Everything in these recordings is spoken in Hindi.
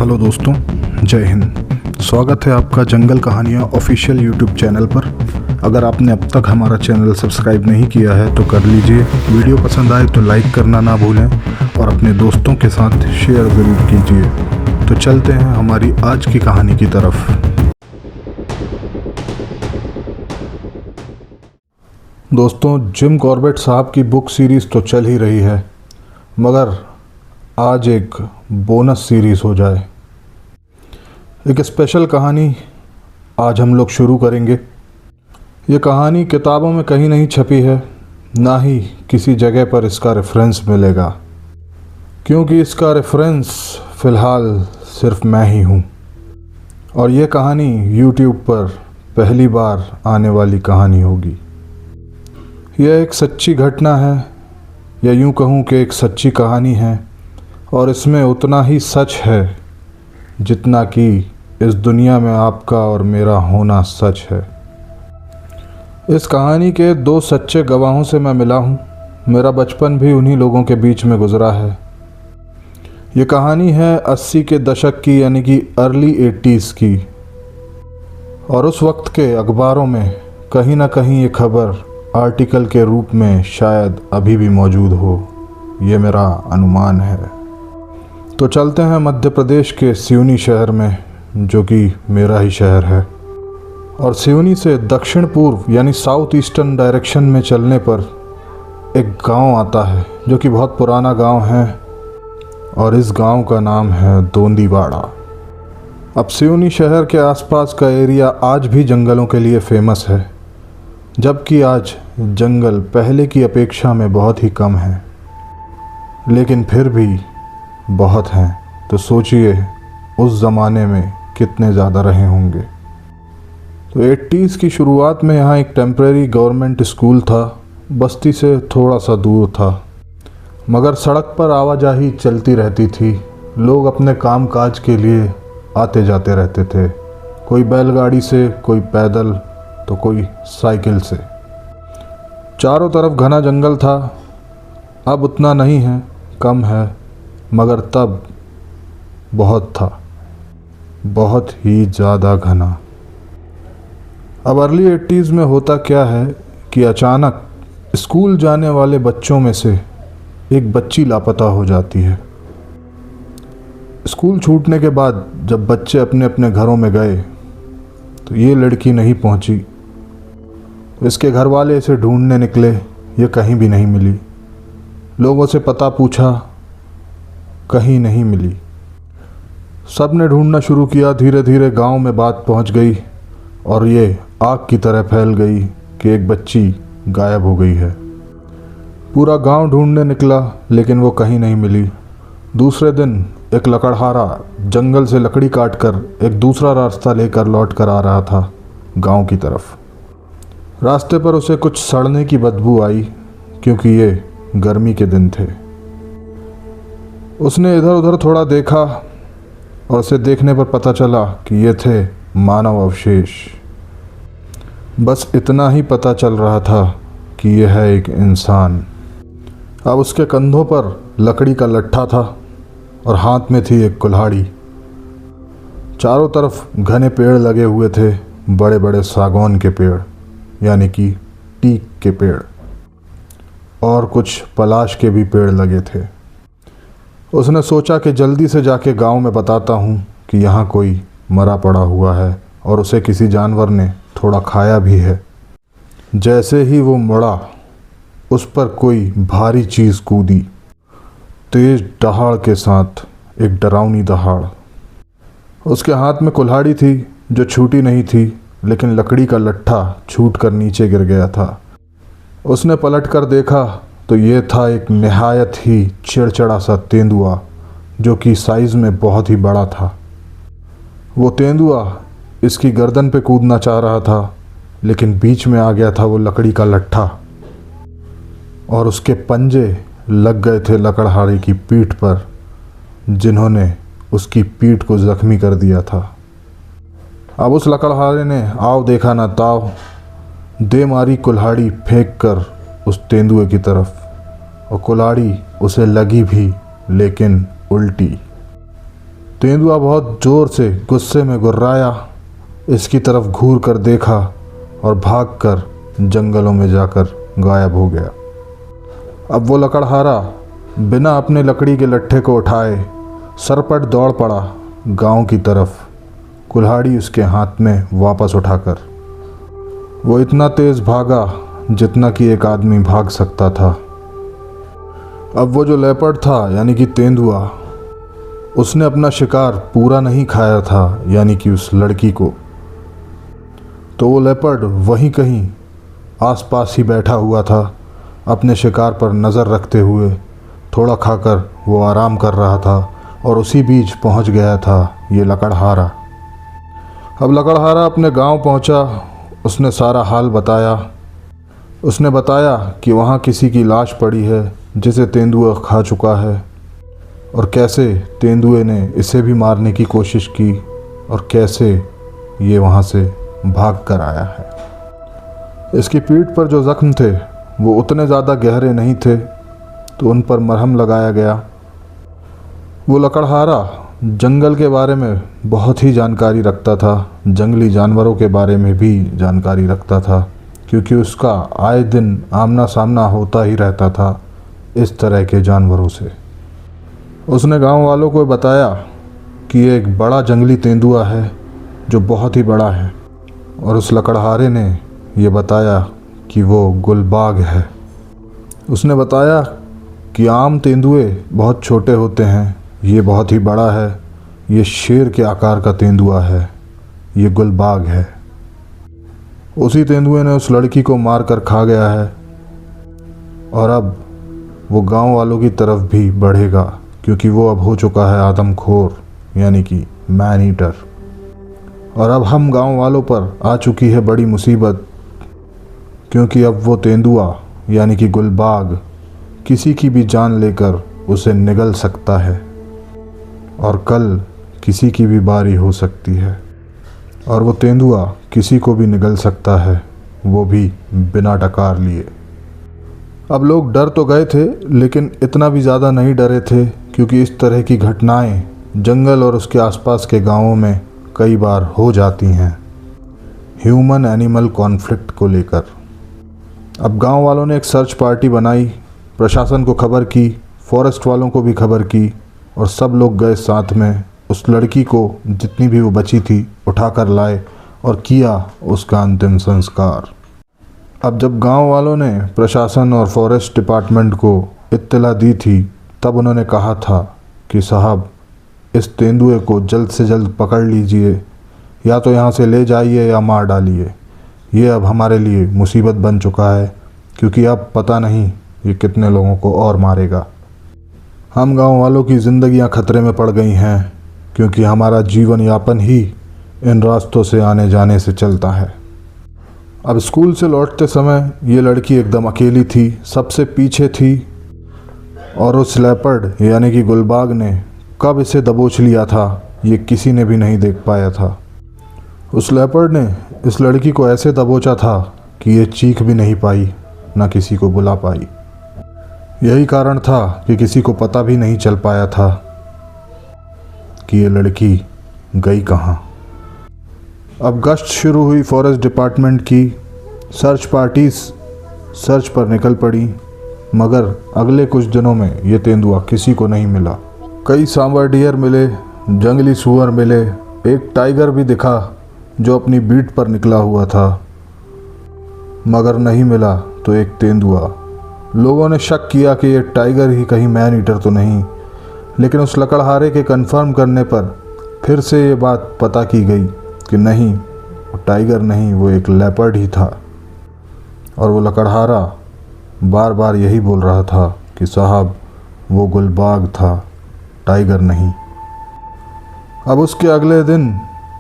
हेलो दोस्तों, जय हिंद। स्वागत है आपका जंगल कहानियाँ ऑफिशियल यूट्यूब चैनल पर। अगर आपने अब तक हमारा चैनल सब्सक्राइब नहीं किया है तो कर लीजिए। वीडियो पसंद आए तो लाइक करना ना भूलें और अपने दोस्तों के साथ शेयर ज़रूर कीजिए। तो चलते हैं हमारी आज की कहानी की तरफ। दोस्तों, जिम कॉर्बेट साहब की बुक सीरीज़ तो चल ही रही है, मगर आज एक बोनस सीरीज़ हो जाए। एक स्पेशल कहानी आज हम लोग शुरू करेंगे। ये कहानी किताबों में कहीं नहीं छपी है, ना ही किसी जगह पर इसका रेफरेंस मिलेगा, क्योंकि इसका रेफरेंस फ़िलहाल सिर्फ मैं ही हूँ। और ये कहानी YouTube पर पहली बार आने वाली कहानी होगी। यह एक सच्ची घटना है, या यूँ कहूँ कि एक सच्ची कहानी है, और इसमें उतना ही सच है जितना कि इस दुनिया में आपका और मेरा होना सच है। इस कहानी के दो सच्चे गवाहों से मैं मिला हूँ। मेरा बचपन भी उन्हीं लोगों के बीच में गुजरा है। ये कहानी है 80 के दशक की, यानी कि अर्ली 80s की। और उस वक्त के अखबारों में कहीं ना कहीं ये खबर आर्टिकल के रूप में शायद अभी भी मौजूद हो, ये मेरा अनुमान है। तो चलते हैं मध्य प्रदेश के सिवनी शहर में, जो कि मेरा ही शहर है। और सिवनी से दक्षिण पूर्व यानी साउथ ईस्टर्न डायरेक्शन में चलने पर एक गांव आता है, जो कि बहुत पुराना गांव है, और इस गांव का नाम है दोंदीवाड़ा। अब सिवनी शहर के आसपास का एरिया आज भी जंगलों के लिए फेमस है, जबकि आज जंगल पहले की अपेक्षा में बहुत ही कम है, लेकिन फिर भी बहुत हैं। तो सोचिए उस ज़माने में कितने ज़्यादा रहे होंगे। तो 80s की शुरुआत में यहाँ एक टेम्परेरी गवर्नमेंट स्कूल था, बस्ती से थोड़ा सा दूर था, मगर सड़क पर आवाजाही चलती रहती थी। लोग अपने काम काज के लिए आते जाते रहते थे, कोई बैलगाड़ी से, कोई पैदल, तो कोई साइकिल से। चारों तरफ घना जंगल था। अब उतना नहीं है, कम है, मगर तब बहुत था, बहुत ही ज़्यादा घना। अब अर्ली 80s में होता क्या है कि अचानक स्कूल जाने वाले बच्चों में से एक बच्ची लापता हो जाती है। स्कूल छूटने के बाद जब बच्चे अपने अपने घरों में गए तो ये लड़की नहीं पहुंची। इसके घर वाले इसे ढूंढने निकले, ये कहीं भी नहीं मिली। लोगों से पता पूछा, कहीं नहीं मिली। सब ने ढूंढना शुरू किया। धीरे धीरे गांव में बात पहुंच गई और ये आग की तरह फैल गई कि एक बच्ची गायब हो गई है। पूरा गांव ढूंढने निकला, लेकिन वो कहीं नहीं मिली। दूसरे दिन एक लकड़हारा जंगल से लकड़ी काटकर एक दूसरा रास्ता लेकर लौट कर आ रहा था गांव की तरफ। रास्ते पर उसे कुछ सड़ने की बदबू आई, क्योंकि ये गर्मी के दिन थे। उसने इधर उधर थोड़ा देखा और उसे देखने पर पता चला कि ये थे मानव अवशेष। बस इतना ही पता चल रहा था कि यह है एक इंसान। अब उसके कंधों पर लकड़ी का लट्ठा था और हाथ में थी एक कुल्हाड़ी। चारों तरफ घने पेड़ लगे हुए थे, बड़े बड़े सागौन के पेड़, यानी कि टीक के पेड़, और कुछ पलाश के भी पेड़ लगे थे। उसने सोचा कि जल्दी से जाके गांव में बताता हूँ कि यहाँ कोई मरा पड़ा हुआ है और उसे किसी जानवर ने थोड़ा खाया भी है। जैसे ही वो मुड़ा, उस पर कोई भारी चीज़ कूदी, तेज दहाड़ के साथ, एक डरावनी दहाड़। उसके हाथ में कुल्हाड़ी थी जो छूटी नहीं थी, लेकिन लकड़ी का लट्ठा छूट कर नीचे गिर गया था। उसने पलट कर देखा तो ये था एक निहायत ही चिड़चिड़ा सा तेंदुआ, जो कि साइज़ में बहुत ही बड़ा था। वो तेंदुआ इसकी गर्दन पे कूदना चाह रहा था, लेकिन बीच में आ गया था वो लकड़ी का लट्ठा, और उसके पंजे लग गए थे लकड़हारे की पीठ पर, जिन्होंने उसकी पीठ को ज़ख्मी कर दिया था। अब उस लकड़हारे ने आओ देखा ना ताव, दे मारी कुल्हाड़ी फेंक कर उस तेंदुए की तरफ, और कुल्हाड़ी उसे लगी भी, लेकिन उल्टी। तेंदुआ बहुत ज़ोर से गुस्से में गुर्राया, इसकी तरफ घूर कर देखा और भागकर जंगलों में जाकर गायब हो गया। अब वो लकड़हारा बिना अपने लकड़ी के लट्ठे को उठाए सरपट दौड़ पड़ा गांव की तरफ, कुल्हाड़ी उसके हाथ में वापस उठाकर। वो इतना तेज़ भागा जितना कि एक आदमी भाग सकता था। अब वो जो लेपर्ड था यानी कि तेंदुआ, उसने अपना शिकार पूरा नहीं खाया था यानी कि उस लड़की को। तो वो लेपर्ड वहीं कहीं आसपास ही बैठा हुआ था, अपने शिकार पर नज़र रखते हुए। थोड़ा खाकर वो आराम कर रहा था और उसी बीच पहुंच गया था ये लकड़हारा। अब लकड़हारा अपने गांव पहुंचा, उसने सारा हाल बताया। उसने बताया कि वहाँ किसी की लाश पड़ी है जिसे तेंदुआ खा चुका है, और कैसे तेंदुए ने इसे भी मारने की कोशिश की और कैसे ये वहाँ से भाग कर आया है। इसकी पीठ पर जो ज़ख्म थे वो उतने ज़्यादा गहरे नहीं थे, तो उन पर मरहम लगाया गया। वो लकड़हारा जंगल के बारे में बहुत ही जानकारी रखता था, जंगली जानवरों के बारे में भी जानकारी रखता था, क्योंकि उसका आए दिन आमना सामना होता ही रहता था इस तरह के जानवरों से। उसने गांव वालों को बताया कि एक बड़ा जंगली तेंदुआ है जो बहुत ही बड़ा है, और उस लकड़हारे ने ये बताया कि वो गुलबाग है। उसने बताया कि आम तेंदुए बहुत छोटे होते हैं, ये बहुत ही बड़ा है, ये शेर के आकार का तेंदुआ है, ये गुलबाग है। उसी तेंदुए ने उस लड़की को मार कर खा गया है, और अब वो गांव वालों की तरफ भी बढ़ेगा, क्योंकि वो अब हो चुका है आदमखोर यानी कि मैन ईटर। और अब हम गांव वालों पर आ चुकी है बड़ी मुसीबत, क्योंकि अब वो तेंदुआ यानी कि गुलबाग किसी की भी जान लेकर उसे निगल सकता है, और कल किसी की भी बारी हो सकती है, और वो तेंदुआ किसी को भी निगल सकता है, वो भी बिना डकार लिए। अब लोग डर तो गए थे, लेकिन इतना भी ज़्यादा नहीं डरे थे, क्योंकि इस तरह की घटनाएं जंगल और उसके आसपास के गांवों में कई बार हो जाती हैं, ह्यूमन एनिमल कॉन्फ्लिक्ट को लेकर। अब गांव वालों ने एक सर्च पार्टी बनाई, प्रशासन को खबर की, फॉरेस्ट वालों को भी खबर की, और सब लोग गए साथ में। उस लड़की को जितनी भी वो बची थी उठाकर लाए और किया उसका अंतिम संस्कार। अब जब गांव वालों ने प्रशासन और फॉरेस्ट डिपार्टमेंट को इत्तला दी थी, तब उन्होंने कहा था कि साहब, इस तेंदुए को जल्द से जल्द पकड़ लीजिए, या तो यहाँ से ले जाइए या मार डालिए। ये अब हमारे लिए मुसीबत बन चुका है, क्योंकि अब पता नहीं ये कितने लोगों को और मारेगा। हम गांव वालों की ज़िंदगियां खतरे में पड़ गई हैं, क्योंकि हमारा जीवन यापन ही इन रास्तों से आने जाने से चलता है। अब स्कूल से लौटते समय ये लड़की एकदम अकेली थी, सबसे पीछे थी, और उस लेपर्ड यानी कि गुलबाग ने कब इसे दबोच लिया था ये किसी ने भी नहीं देख पाया था। उस लेपर्ड ने इस लड़की को ऐसे दबोचा था कि ये चीख भी नहीं पाई, ना किसी को बुला पाई। यही कारण था कि किसी को पता भी नहीं चल पाया था कि ये लड़की गई कहाँ। अब गश्त शुरू हुई फॉरेस्ट डिपार्टमेंट की, सर्च पार्टीज सर्च पर निकल पड़ी, मगर अगले कुछ दिनों में ये तेंदुआ किसी को नहीं मिला। कई सांबर डियर मिले, जंगली सूअर मिले, एक टाइगर भी दिखा जो अपनी बीट पर निकला हुआ था, मगर नहीं मिला तो एक तेंदुआ। लोगों ने शक किया कि ये टाइगर ही कहीं मैन ईटर तो नहीं, लेकिन उस लकड़हारे के कंफर्म करने पर फिर से ये बात पता की गई कि नहीं, वो टाइगर नहीं, वो एक लेपर्ड ही था। और वो लकड़हारा बार बार यही बोल रहा था कि साहब, वो गुलबाग था, टाइगर नहीं। अब उसके अगले दिन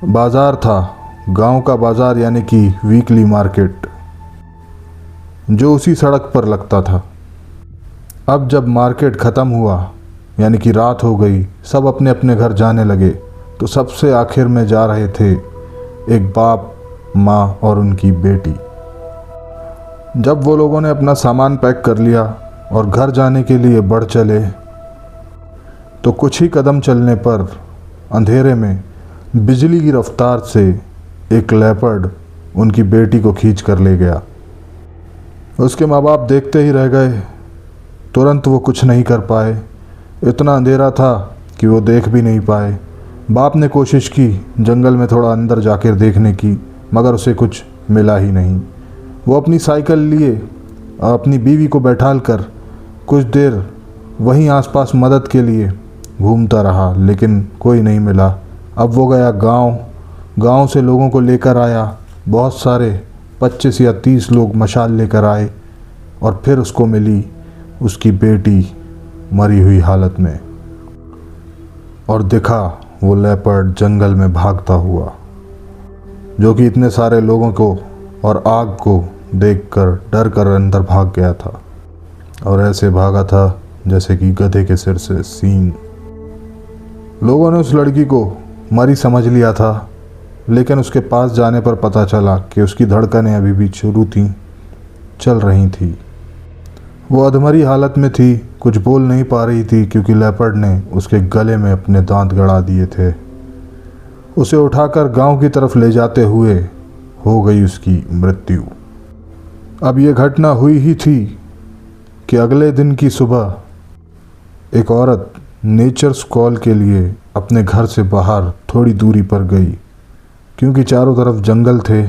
बाज़ार था, गांव का बाज़ार यानी कि वीकली मार्केट, जो उसी सड़क पर लगता था। अब जब मार्केट ख़त्म हुआ यानी कि रात हो गई, सब अपने अपने घर जाने लगे, तो सबसे आखिर में जा रहे थे एक बाप, माँ और उनकी बेटी। जब वो लोगों ने अपना सामान पैक कर लिया और घर जाने के लिए बढ़ चले, तो कुछ ही कदम चलने पर अंधेरे में बिजली की रफ्तार से एक लेपर्ड उनकी बेटी को खींच कर ले गया। उसके माँ बाप देखते ही रह गए। तुरंत वो कुछ नहीं कर पाए। इतना अंधेरा था कि वो देख भी नहीं पाए। बाप ने कोशिश की जंगल में थोड़ा अंदर जाकर देखने की, मगर उसे कुछ मिला ही नहीं। वो अपनी साइकिल लिए अपनी बीवी को बैठाल कर कुछ देर वहीं आसपास मदद के लिए घूमता रहा, लेकिन कोई नहीं मिला। अब वो गया गांव से लोगों को लेकर आया। बहुत सारे 25 या 30 लोग मशाल लेकर आए और फिर उसको मिली उसकी बेटी मरी हुई हालत में। और दिखा वो लेपर्ड जंगल में भागता हुआ, जो कि इतने सारे लोगों को और आग को देखकर डर कर अंदर भाग गया था। और ऐसे भागा था जैसे कि गधे के सिर से सींग। लोगों ने उस लड़की को मरी समझ लिया था, लेकिन उसके पास जाने पर पता चला कि उसकी धड़कनें अभी भी शुरू थी, चल रही थी। वो अधमरी हालत में थी, कुछ बोल नहीं पा रही थी क्योंकि लेपर्ड ने उसके गले में अपने दांत गड़ा दिए थे। उसे उठाकर गांव की तरफ ले जाते हुए हो गई उसकी मृत्यु। अब ये घटना हुई ही थी कि अगले दिन की सुबह एक औरत नेचर्स कॉल के लिए अपने घर से बाहर थोड़ी दूरी पर गई, क्योंकि चारों तरफ जंगल थे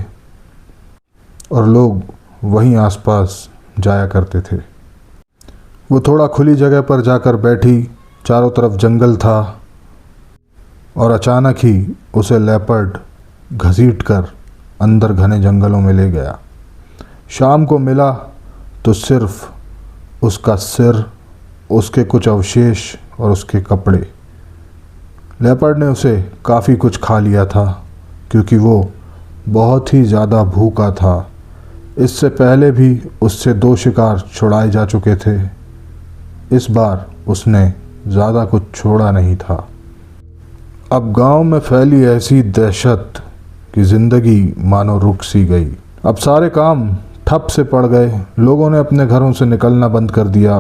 और लोग वहीं आसपास जाया करते थे। वो थोड़ा खुली जगह पर जाकर बैठी। चारों तरफ जंगल था और अचानक ही उसे लेपर्ड घसीट कर अंदर घने जंगलों में ले गया। शाम को मिला तो सिर्फ उसका सिर, उसके कुछ अवशेष और उसके कपड़े। लेपर्ड ने उसे काफ़ी कुछ खा लिया था क्योंकि वो बहुत ही ज़्यादा भूखा था। इससे पहले भी उससे 2 शिकार छुड़ाए जा चुके थे। इस बार उसने ज़्यादा कुछ छोड़ा नहीं था। अब गांव में फैली ऐसी दहशत कि ज़िंदगी मानो रुक सी गई। अब सारे काम ठप से पड़ गए। लोगों ने अपने घरों से निकलना बंद कर दिया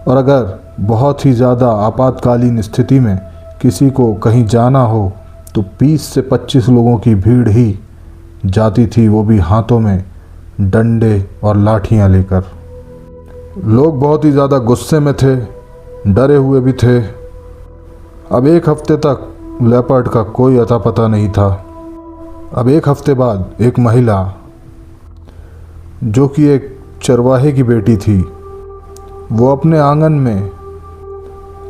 और अगर बहुत ही ज़्यादा आपातकालीन स्थिति में किसी को कहीं जाना हो तो 20 से 25 लोगों की भीड़ ही जाती थी, वो भी हाथों में डंडे और लाठियां लेकर। लोग बहुत ही ज़्यादा गुस्से में थे, डरे हुए भी थे। अब 1 हफ्ते तक लेपर्ड का कोई अता पता नहीं था। अब 1 हफ्ते बाद एक महिला, जो कि एक चरवाहे की बेटी थी, वो अपने आंगन में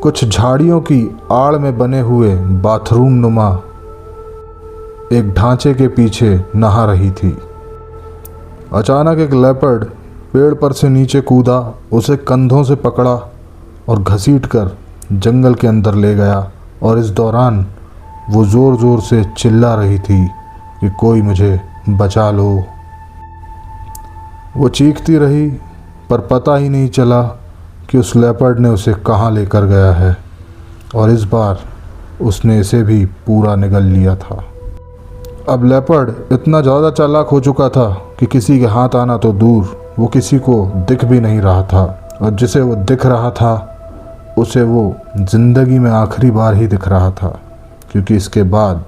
कुछ झाड़ियों की आड़ में बने हुए बाथरूम नुमा एक ढांचे के पीछे नहा रही थी। अचानक एक लेपर्ड पेड़ पर से नीचे कूदा, उसे कंधों से पकड़ा और घसीटकर जंगल के अंदर ले गया। और इस दौरान वो ज़ोर ज़ोर से चिल्ला रही थी कि कोई मुझे बचा लो। वो चीखती रही पर पता ही नहीं चला कि उस लेपर्ड ने उसे कहाँ लेकर गया है, और इस बार उसने इसे भी पूरा निगल लिया था। अब लेपर्ड इतना ज़्यादा चालाक हो चुका था कि किसी के हाथ आना तो दूर, वो किसी को दिख भी नहीं रहा था, और जिसे वो दिख रहा था उसे वो ज़िंदगी में आखिरी बार ही दिख रहा था, क्योंकि इसके बाद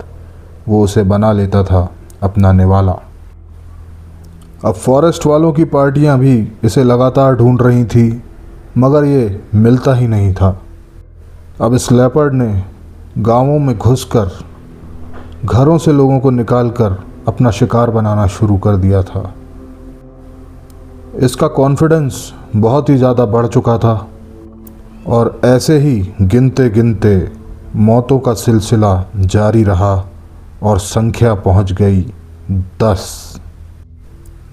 वो उसे बना लेता था अपना निवाला। अब फॉरेस्ट वालों की पार्टियां भी इसे लगातार ढूंढ रही थी, मगर ये मिलता ही नहीं था। अब इस लेपर्ड ने गांवों में घुसकर घरों से लोगों को निकालकर अपना शिकार बनाना शुरू कर दिया था। इसका कॉन्फिडेंस बहुत ही ज़्यादा बढ़ चुका था और ऐसे ही गिनते गिनते मौतों का सिलसिला जारी रहा और संख्या पहुंच गई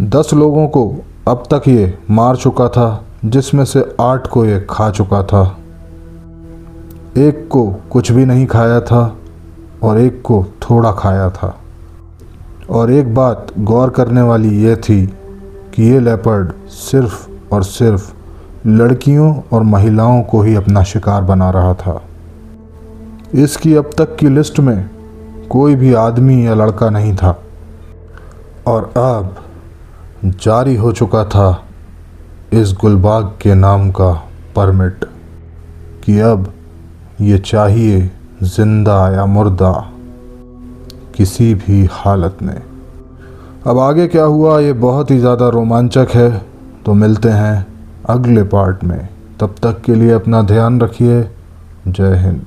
10 लोगों को अब तक ये मार चुका था, जिसमें से 8 को ये खा चुका था। 1 को कुछ भी नहीं खाया था और 1 को थोड़ा खाया था। और एक बात गौर करने वाली ये थी कि ये लेपर्ड सिर्फ और सिर्फ लड़कियों और महिलाओं को ही अपना शिकार बना रहा था। इसकी अब तक की लिस्ट में कोई भी आदमी या लड़का नहीं था और अब जारी हो चुका था इस गुलबाग के नाम का परमिट कि अब ये चाहिए जिंदा या मुर्दा, किसी भी हालत में। अब आगे क्या हुआ ये बहुत ही ज़्यादा रोमांचक है, तो मिलते हैं अगले पार्ट में। तब तक के लिए अपना ध्यान रखिए। जय हिंद।